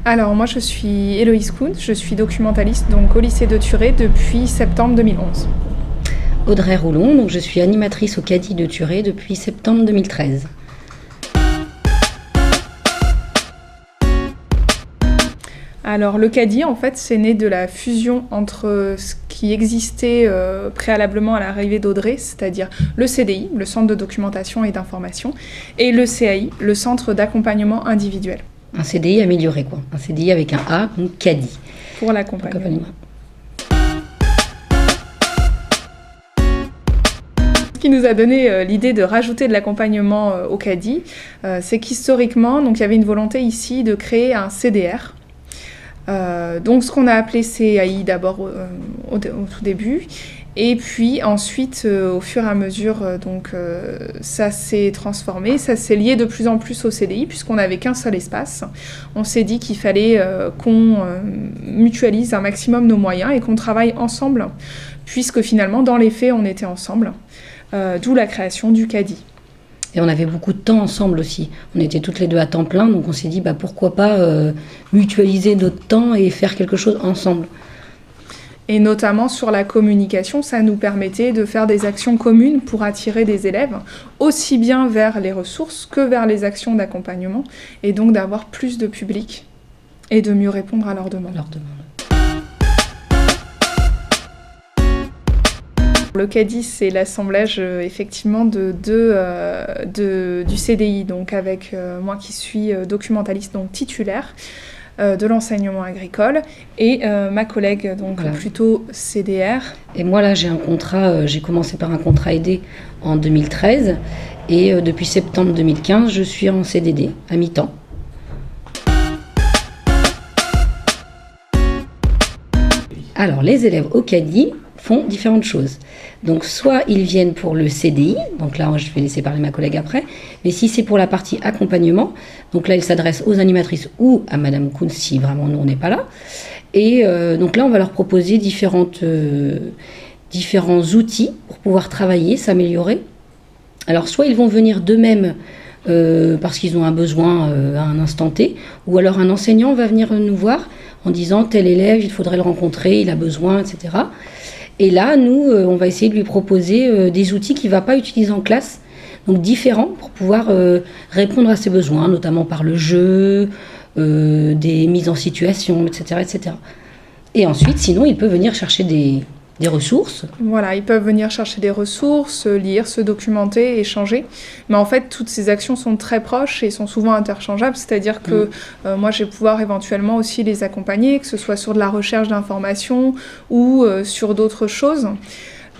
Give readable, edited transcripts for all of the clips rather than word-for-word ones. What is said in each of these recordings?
Alors moi je suis Héloïse Kuhn, je suis documentaliste donc au lycée de Thurée depuis septembre 2011. Audrey Roulon, donc je suis animatrice au CADI de Thurée depuis septembre 2013. Alors le CADI en fait c'est né de la fusion entre ce qui existait préalablement à l'arrivée d'Audrey, c'est-à-dire le CDI, le centre de documentation et d'information, et le CAI, le centre d'accompagnement individuel. Un CDI amélioré quoi, un CDI avec un A, donc CADI. Pour l'accompagnement. Ce qui nous a donné l'idée de rajouter de l'accompagnement au CADI, c'est qu'historiquement, donc, il y avait une volonté ici de créer un CDR. Donc ce qu'on a appelé CAI d'abord au tout début, et puis ensuite au fur et à mesure ça s'est transformé, ça s'est lié de plus en plus au CDI puisqu'on n'avait qu'un seul espace. On s'est dit qu'il fallait qu'on mutualise un maximum nos moyens et qu'on travaille ensemble puisque finalement dans les faits on était ensemble, d'où la création du CADI. Et on avait beaucoup de temps ensemble aussi. On était toutes les deux à temps plein, donc on s'est dit pourquoi pas mutualiser notre temps et faire quelque chose ensemble. Et notamment sur la communication, ça nous permettait de faire des actions communes pour attirer des élèves, aussi bien vers les ressources que vers les actions d'accompagnement, et donc d'avoir plus de public et de mieux répondre à leurs demandes. Le CADI, c'est l'assemblage effectivement du CDI, donc avec moi qui suis documentaliste donc titulaire de l'enseignement agricole et ma collègue donc voilà. Plutôt CDR. Et moi là j'ai un contrat, j'ai commencé par un contrat aidé en 2013 et depuis septembre 2015 je suis en CDD à mi-temps. Alors les élèves au CADI font différentes choses. Donc soit ils viennent pour le CDI, donc là je vais laisser parler ma collègue après, mais si c'est pour la partie accompagnement, donc là ils s'adressent aux animatrices ou à Madame Kuhn si vraiment nous on n'est pas là. Et donc là on va leur proposer différents outils pour pouvoir travailler, s'améliorer. Alors soit ils vont venir d'eux-mêmes parce qu'ils ont un besoin à un instant T, ou alors un enseignant va venir nous voir en disant tel élève il faudrait le rencontrer, il a besoin, etc. Et là, nous, on va essayer de lui proposer des outils qu'il ne va pas utiliser en classe, donc différents pour pouvoir répondre à ses besoins, notamment par le jeu, des mises en situation, etc., etc. Et ensuite, sinon, il peut venir chercher des ressources. Voilà, ils peuvent venir chercher des ressources, lire, se documenter, échanger. Mais en fait, toutes ces actions sont très proches et sont souvent interchangeables. C'est-à-dire que moi, je vais pouvoir éventuellement aussi les accompagner, que ce soit sur de la recherche d'informations ou sur d'autres choses.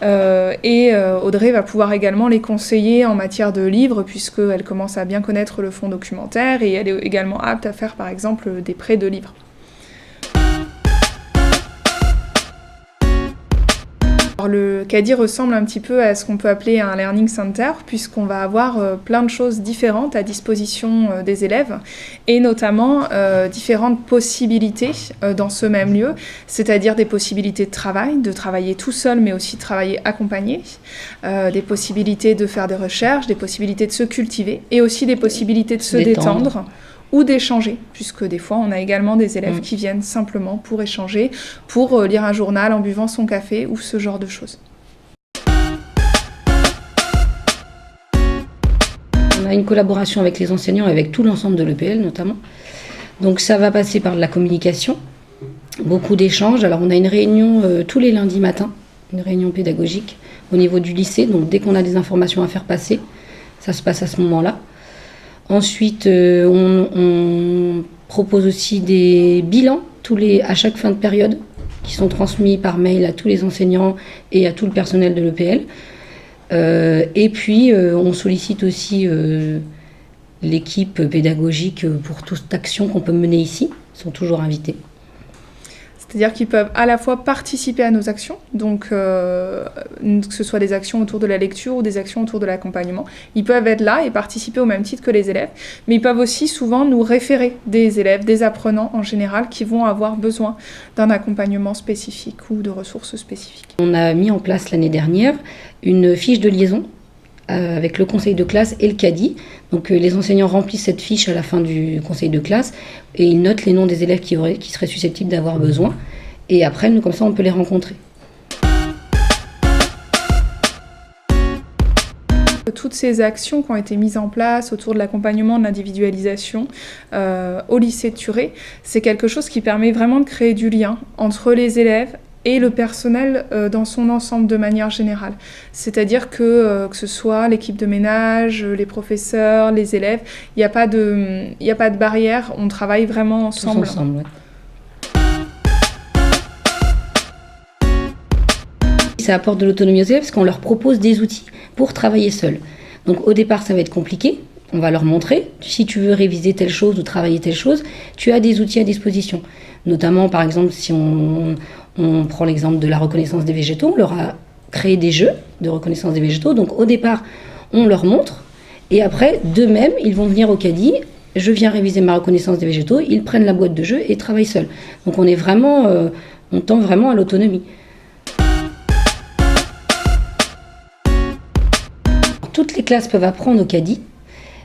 Audrey va pouvoir également les conseiller en matière de livres, puisqu'elle commence à bien connaître le fonds documentaire et elle est également apte à faire, par exemple, des prêts de livres. Le CADI ressemble un petit peu à ce qu'on peut appeler un learning center, puisqu'on va avoir plein de choses différentes à disposition des élèves, et notamment différentes possibilités dans ce même lieu, c'est-à-dire des possibilités de travail, de travailler tout seul, mais aussi de travailler accompagné, des possibilités de faire des recherches, des possibilités de se cultiver, et aussi des possibilités de se détendre ou d'échanger, puisque des fois on a également des élèves qui viennent simplement pour échanger, pour lire un journal en buvant son café ou ce genre de choses. On a une collaboration avec les enseignants et avec tout l'ensemble de l'EPL notamment. Donc ça va passer par de la communication, beaucoup d'échanges. Alors on a une réunion tous les lundis matins, une réunion pédagogique au niveau du lycée, donc dès qu'on a des informations à faire passer, ça se passe à ce moment-là. Ensuite, on propose aussi des bilans à chaque fin de période qui sont transmis par mail à tous les enseignants et à tout le personnel de l'EPL. Et puis, on sollicite aussi l'équipe pédagogique pour toute action qu'on peut mener ici. Ils sont toujours invités. C'est-à-dire qu'ils peuvent à la fois participer à nos actions, donc que ce soit des actions autour de la lecture ou des actions autour de l'accompagnement. Ils peuvent être là et participer au même titre que les élèves, mais ils peuvent aussi souvent nous référer des élèves, des apprenants en général, qui vont avoir besoin d'un accompagnement spécifique ou de ressources spécifiques. On a mis en place l'année dernière une fiche de liaison avec le conseil de classe et le cadi. Donc les enseignants remplissent cette fiche à la fin du conseil de classe et ils notent les noms des élèves qui seraient susceptibles d'avoir besoin. Et après, nous, comme ça, on peut les rencontrer. Toutes ces actions qui ont été mises en place autour de l'accompagnement de l'individualisation au lycée de Thurey, c'est quelque chose qui permet vraiment de créer du lien entre les élèves et le personnel dans son ensemble de manière générale. C'est-à-dire que ce soit l'équipe de ménage, les professeurs, les élèves, il n'y a pas de barrière, on travaille vraiment ensemble. Tous ensemble, ouais. Ça apporte de l'autonomie aux élèves parce qu'on leur propose des outils pour travailler seuls. Donc au départ, ça va être compliqué. On va leur montrer, si tu veux réviser telle chose ou travailler telle chose, tu as des outils à disposition. Notamment, par exemple, si on prend l'exemple de la reconnaissance des végétaux, on leur a créé des jeux de reconnaissance des végétaux. Donc au départ, on leur montre et après, d'eux-mêmes, ils vont venir au cadi. Je viens réviser ma reconnaissance des végétaux. Ils prennent la boîte de jeu et travaillent seuls. Donc on tend vraiment à l'autonomie. Toutes les classes peuvent apprendre au cadi,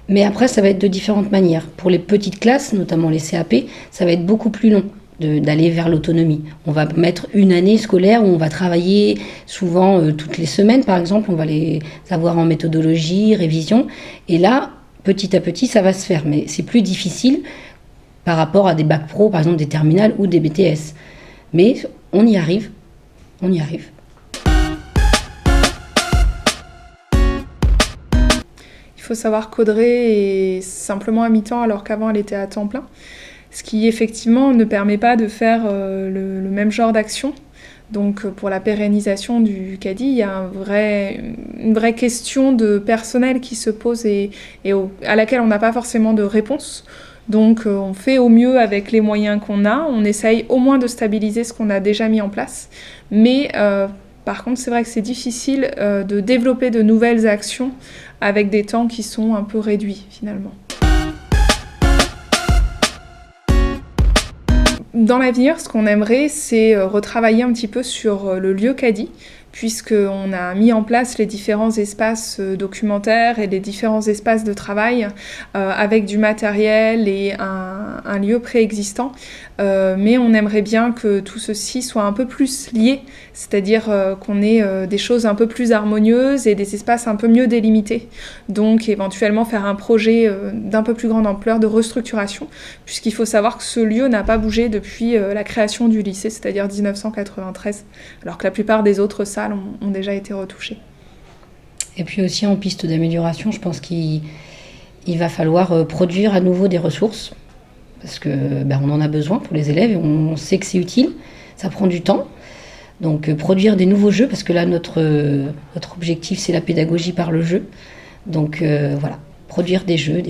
mais après, ça va être de différentes manières. Pour les petites classes, notamment les CAP, ça va être beaucoup plus long d'aller vers l'autonomie. On va mettre une année scolaire où on va travailler souvent toutes les semaines, par exemple. On va les avoir en méthodologie, révision. Et là, petit à petit, ça va se faire. Mais c'est plus difficile par rapport à des bacs pro, par exemple des terminales ou des BTS. Mais on y arrive. On y arrive. Il faut savoir qu'Audrey est simplement à mi-temps alors qu'avant elle était à temps plein, ce qui effectivement ne permet pas de faire le même genre d'action. Donc pour la pérennisation du cadi, il y a une vraie question de personnel qui se pose à laquelle on n'a pas forcément de réponse. Donc on fait au mieux avec les moyens qu'on a, on essaye au moins de stabiliser ce qu'on a déjà mis en place, mais par contre, c'est vrai que c'est difficile de développer de nouvelles actions avec des temps qui sont un peu réduits, finalement. Dans l'avenir, ce qu'on aimerait, c'est retravailler un petit peu sur le lieu cadi, puisqu'on a mis en place les différents espaces documentaires et les différents espaces de travail avec du matériel et un lieu préexistant. Mais on aimerait bien que tout ceci soit un peu plus lié, c'est-à-dire qu'on ait des choses un peu plus harmonieuses et des espaces un peu mieux délimités. Donc éventuellement faire un projet d'un peu plus grande ampleur de restructuration, puisqu'il faut savoir que ce lieu n'a pas bougé depuis la création du lycée, c'est-à-dire 1993, alors que la plupart des autres salles ont déjà été retouchées. Et puis aussi en piste d'amélioration, je pense qu'il va falloir produire à nouveau des ressources, parce que on en a besoin pour les élèves et on sait que c'est utile, ça prend du temps. Donc produire des nouveaux jeux, parce que là notre objectif c'est la pédagogie par le jeu. Donc voilà, produire des jeux.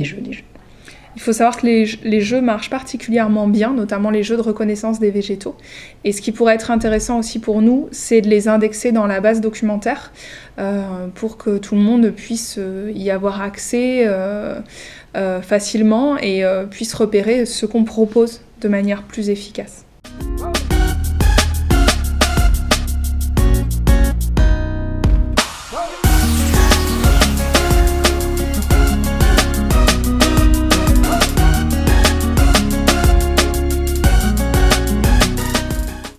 Il faut savoir que les jeux marchent particulièrement bien, notamment les jeux de reconnaissance des végétaux. Et ce qui pourrait être intéressant aussi pour nous, c'est de les indexer dans la base documentaire pour que tout le monde puisse y avoir accès facilement et puisse repérer ce qu'on propose de manière plus efficace.